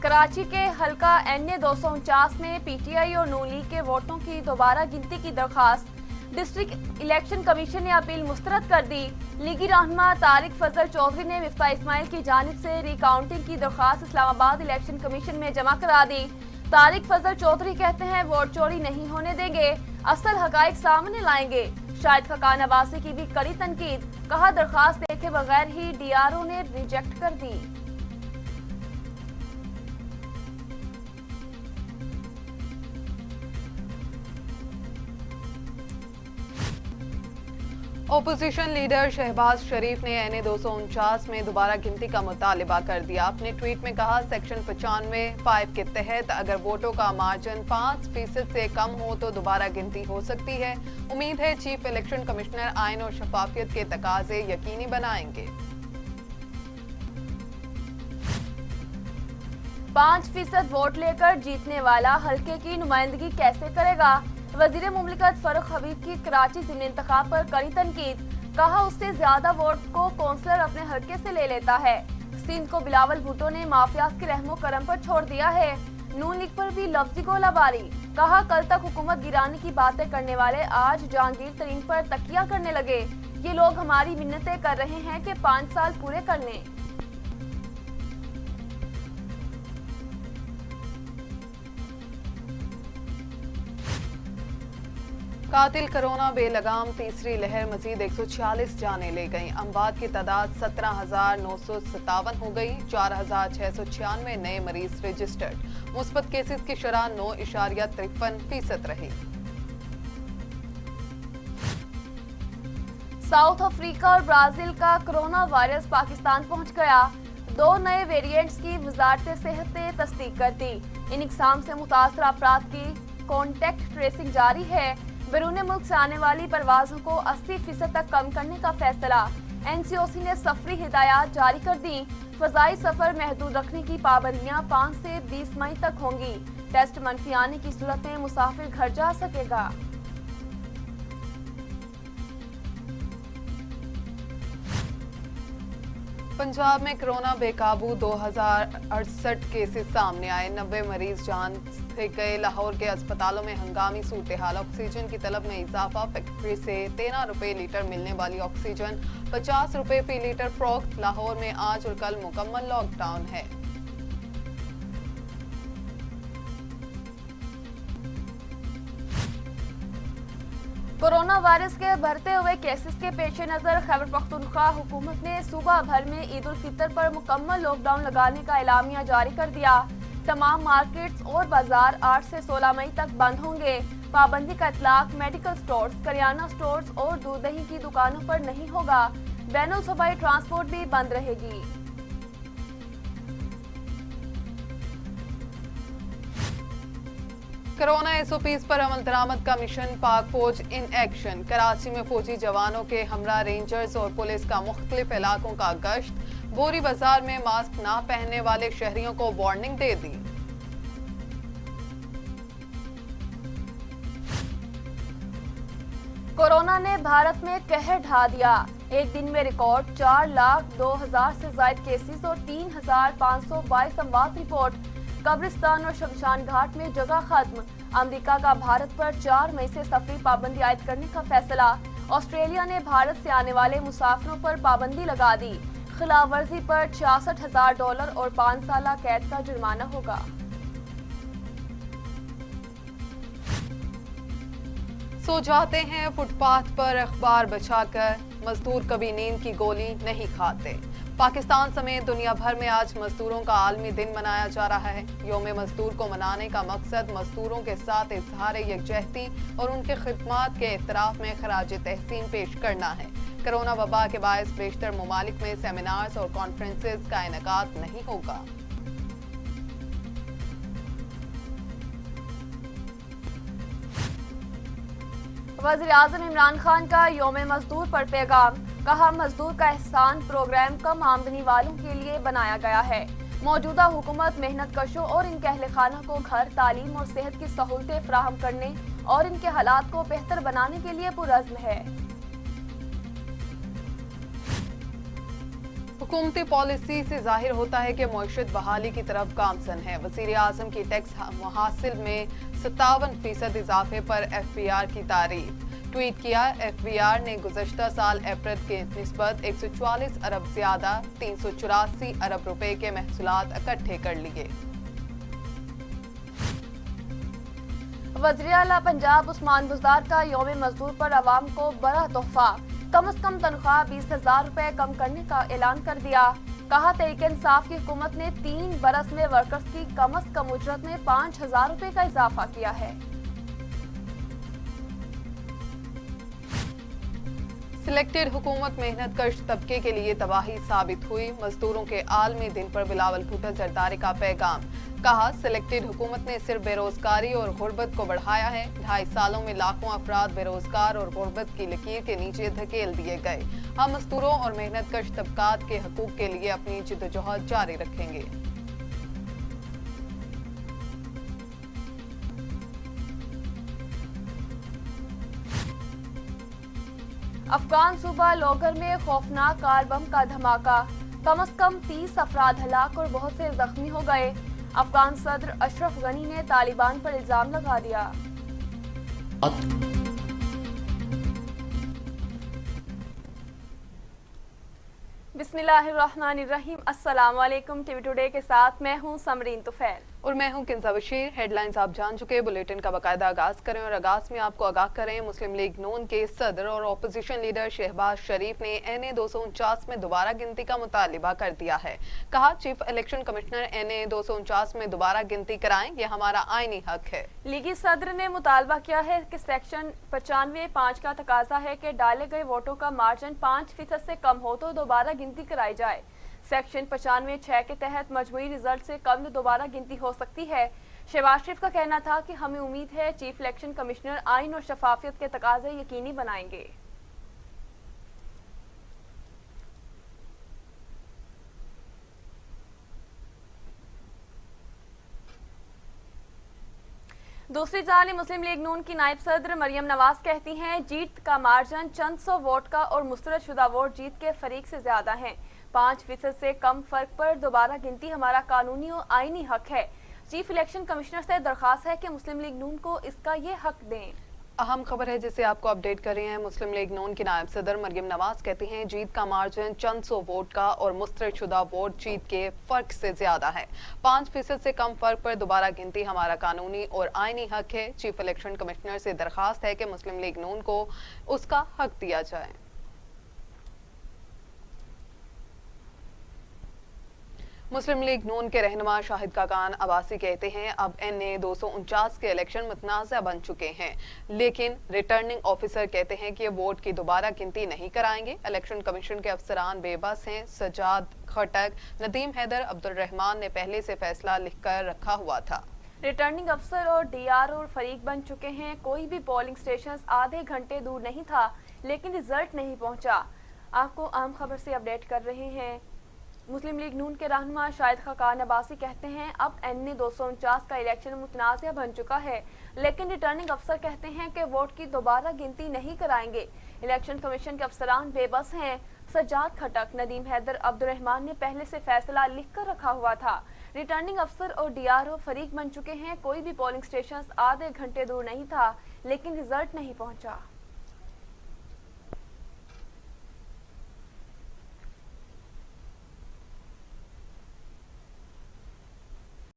कराची के हल्का NA 249 में PTI और नून लीग के वोटों की दोबारा गिनती की दरख्वास्त। डिस्ट्रिक्ट इलेक्शन कमीशन ने अपील मुस्तरद कर दी। लीगी रहनुमा तारिक फजल चौधरी ने मिफ्ता इस्माइल की जानिब से रिकाउंटिंग की दरख्वास्त इस्लामाबाद इलेक्शन कमीशन में जमा करा दी। तारिक फजल चौधरी कहते हैं वोट चोरी नहीं होने देंगे, असल हकाइक सामने लाएंगे। शाहिद खकान अब्बासी की भी कड़ी तनकीद, कहा दरख्वास्त देखे बगैर ही DRO ने रिजेक्ट कर दी। ओपोजिशन लीडर शहबाज शरीफ ने NA 249 में दोबारा गिनती का मुतालिबा कर दिया। अपने ट्वीट में कहा, सेक्शन 95(5) के तहत अगर वोटों का मार्जिन 5% से कम हो तो दोबारा गिनती हो सकती है। उम्मीद है चीफ इलेक्शन कमिश्नर आइन और शफाफियत के तकाजे यकीनी बनाएंगे। 5% वोट लेकर जीतने वाला हल्के की नुमाइंदगी कैसे करेगा? वजीर मुमलिकत फारूक हबीब की कराची ज़िमनी इंतखाब पर कड़ी तनकीद, कहा उससे ज्यादा वोट को कौंसलर अपने हल्के से ले लेता है। सिंध को बिलावल भुट्टो ने माफियाज के रहमो करम पर छोड़ दिया है। नून लीग पर भी लफ्जी गोलाबारी, कहा कल तक हुकूमत गिराने की बातें करने वाले आज जहांगीर तरीन पर तकिया करने लगे। ये लोग हमारी मिन्नतें कर रहे हैं कि 5 साल पूरे कर लें। कातिल कोरोना बेलगाम तीसरी लहर मजीद 146 जाने ले गई। अमवात की तादाद 17,957 हो गई। 4,696 नए मरीज रजिस्टर्ड। मुस्बत केसेस की शरह 9.53% रही। साउथ अफ्रीका और ब्राजील का कोरोना वायरस पाकिस्तान पहुंच गया। 2 नए वेरिएंट्स की वजारत सेहत ने तस्दीक कर दी। इन इकसाम से मुतासर अफराद की कॉन्टेक्ट ट्रेसिंग जारी है। बैरून मुल्क से आने वाली परवाजों को 80% तक कम करने का फैसला। NCOC ने सफरी हिदायत जारी कर दी। फजाई सफर महदूद रखने की पाबंदियां 5 से 20 मई तक होंगी। टेस्ट मनफी आने की सूरत में मुसाफिर घर जा सकेगा। पंजाब में कोरोना बेकाबू, 2068 केसेस सामने आए। 90 मरीज जान से गए। लाहौर के अस्पतालों में हंगामी सूरत हाल। ऑक्सीजन की तलब में इजाफा। फैक्ट्री से 13 रुपए लीटर मिलने वाली ऑक्सीजन 50 रुपए फी लीटर फरोख्त। लाहौर में आज और कल मुकम्मल लॉकडाउन है। कोरोना वायरस के बढ़ते हुए केसेस के पेश नजर खैबर पख्तूनख्वा हुकूमत ने सूबा भर में ईद उल फितर पर मुकम्मल लॉकडाउन लगाने का एलामिया जारी कर दिया। तमाम मार्केट्स और बाजार 8 से 16 मई तक बंद होंगे। पाबंदी का इतलाक मेडिकल स्टोर्स, करियाना स्टोर्स और दूध दही की दुकानों पर नहीं होगा। बैनुल सूबाई ट्रांसपोर्ट भी बंद रहेगी। कोरोना SOPs पर अमल दरामद का मिशन पाक फौज इन एक्शन। कराची में फौजी जवानों के हमरा रेंजर्स और पुलिस का मुख्तलिफ इलाकों का गश्त। बोरी बाजार में मास्क ना पहनने वाले शहरियों को वार्निंग दे दी। कोरोना ने भारत में कहर ढा दिया। एक दिन में रिकॉर्ड 4,02,000 से ज्यादा केसेस और 3,522 अमवात रिपोर्ट। कब्रिस्तान और शमशान घाट में जगह खत्म। अमेरिका का भारत पर 4 मई से सफरी पाबंदी आयद करने का फैसला। ऑस्ट्रेलिया ने भारत से आने वाले मुसाफिरों पर पाबंदी लगा दी। खिलाफ वर्जी पर $66,000 और 5 साल कैद का जुर्माना होगा। सो जाते हैं फुटपाथ पर अखबार बचाकर, मजदूर कभी नींद की गोली नहीं खाते। पाकिस्तान समेत दुनिया भर में आज मजदूरों का आलमी दिन मनाया जा रहा है। यौम मजदूर को मनाने का मकसद मजदूरों के साथ इजहार यकजहती और उनके खिदमात के एतराफ में खराज तहसीन पेश करना है। कोरोना वबा के बायस बेशतर ममालिक में सेमिनार्स और कॉन्फ्रेंसेस का इनेकाद नहीं होगा। वज़ीर आज़म इमरान खान का यौम मजदूर पर पैगाम, कहा मजदूर का एहसान प्रोग्राम कम आमदनी वालों के लिए बनाया गया है। मौजूदा हुकूमत मेहनत कशों और इनके अहल खाना को घर, तालीम और सेहत की सहूलतें फराहम करने और इनके हालात को बेहतर बनाने के लिए पुरज़्म है। हुकूमती पॉलिसी से जाहिर होता है कि मईशत बहाली की तरफ गामजन है। वज़ीर आज़म की टैक्स मुहासिल में 57% इजाफे पर FBR की तारीफ। ट्वीट किया, FBR ने गुज़श्ता साल अप्रैल के निस्बत 144 अरब ज्यादा 384 अरब रुपए के महसूलात इकट्ठे कर लिए। वज़ीर आला पंजाब उस्मान बुज़दार का यौम मजदूर पर अवाम को बड़ा तोहफा, कम से कम तनख्वाह 20,000 रुपए कम करने का ऐलान कर दिया। कहा, तहरीक इंसाफ की हुकूमत ने 3 बरस में वर्कर्स की कम से कम उजरत में 5,000 रुपए का इजाफा किया है। सिलेक्टेड हुकूमत मेहनत कश तबके के लिए तबाही साबित हुई। मजदूरों के आलमी दिन पर बिलावल भुट्टो जरदारी का पैगाम। कहा, सिलेक्टेड हुकूमत ने सिर्फ बेरोजगारी और गुर्बत को बढ़ाया है। 2.5 सालों में लाखों अफराद बेरोजगार और गुर्बत की लकीर के नीचे धकेल दिए गए। हम मजदूरों और मेहनत कश तबकात के हकूक के लिए अपनी जिद्दोजहद जारी रखेंगे। अफगान सूबा लोगर में खौफनाक कार बम का धमाका, कम से कम 30 अफराद हलाक और बहुत से जख्मी हो गए। अफगान सदर अशरफ गनी ने तालिबान पर इल्जाम लगा दिया। बिस्मिल्लाहिर्रहमानिर्रहीम। अस्सलाम वालेकुम। टीवी टुडे के साथ मैं हूं समरीन तुफैल और मैं हूं किंजा बशीर। हेडलाइंस आप जान चुके। बुलेटिन का बाकायदा आगाज करें और आगाज में आपको आगाह करें। मुस्लिम लीग नून के सदर और अपोजिशन लीडर शहबाज शरीफ ने NA 249 में दोबारा गिनती का मुतालिबा कर दिया है। कहा, चीफ इलेक्शन कमिश्नर NA 249 में दोबारा गिनती कराएं, यह हमारा आईनी हक है। लीगी सदर ने मुतालबा किया है कि सेक्शन 95(5) का तकाजा है कि डाले गए वोटों का मार्जिन 5% से कम हो तो दोबारा गिनती कराई जाए। सेक्शन 95(6) के तहत मजमूई रिजल्ट से कम दोबारा गिनती हो सकती है। शहबाज शरीफ का कहना था कि हमें उम्मीद है चीफ इलेक्शन कमिश्नर आइन और शफाफियत के तकाजे यकीनी बनाएंगे। दूसरी जानिब मुस्लिम लीग नून की नायब सदर मरियम नवाज कहती हैं, जीत का मार्जिन चंद सौ वोट का और मुस्तरद शुदा वोट जीत के फरीक से ज्यादा हैं। 5% से कम फर्क पर दोबारा गिनती हमारा कानूनी और आईनी हक है। चीफ इलेक्शन कमिश्नर से दरखास्त है कि मुस्लिम लीग नून को इसका ये हक दें। अहम खबर है जिसे आपको अपडेट कर रहे हैं। मुस्लिम लीग नून की नायब सदर मरियम नवाज कहती हैं, जीत का मार्जिन चंद सौ वोट का और मुस्तरद शुदा वोट जीत के फर्क से ज्यादा है। 5% से कम फर्क पर दोबारा गिनती हमारा कानूनी और आईनी हक है। चीफ इलेक्शन कमिश्नर से दरखास्त है कि मुस्लिम लीग नून को उसका हक दिया जाए। मुस्लिम लीग नून के रहनुमा शाहिद काकान अब्बासी कहते हैं, अब NA 249 के इलेक्शन मुतनाज़ा बन चुके हैं, लेकिन रिटर्निंग ऑफिसर कहते हैं कि वोट की दोबारा गिनती नहीं कराएंगे। इलेक्शन कमीशन के अफसरान बेबस हैं। सजाद खटक, नदीम हैदर, अब्दुल रहमान ने पहले से फैसला लिखकर रखा हुआ था। रिटर्निंग अफसर और DRO फरीक बन चुके हैं। कोई भी पोलिंग स्टेशन आधे घंटे दूर नहीं था, लेकिन रिजल्ट नहीं पहुंचा। आपको अहम खबर से अपडेट कर रहे हैं। मुस्लिम लीग नून के रहनुमा शाहिद खाकान अब्बासी कहते हैं, अब NA 249 का इलेक्शन मुतनाज़ा बन चुका है, लेकिन रिटर्निंग अफसर कहते हैं कि वोट की दोबारा गिनती नहीं कराएंगे। इलेक्शन कमीशन के अफसरान बेबस हैं। सजाद खटक, नदीम हैदर, अब्दुल रहमान ने पहले से फैसला लिख कर रखा हुआ था। रिटर्निंग अफसर और DRO फरीक बन चुके हैं। कोई भी पोलिंग स्टेशन आधे घंटे दूर नहीं था, लेकिन रिजल्ट नहीं पहुंचा।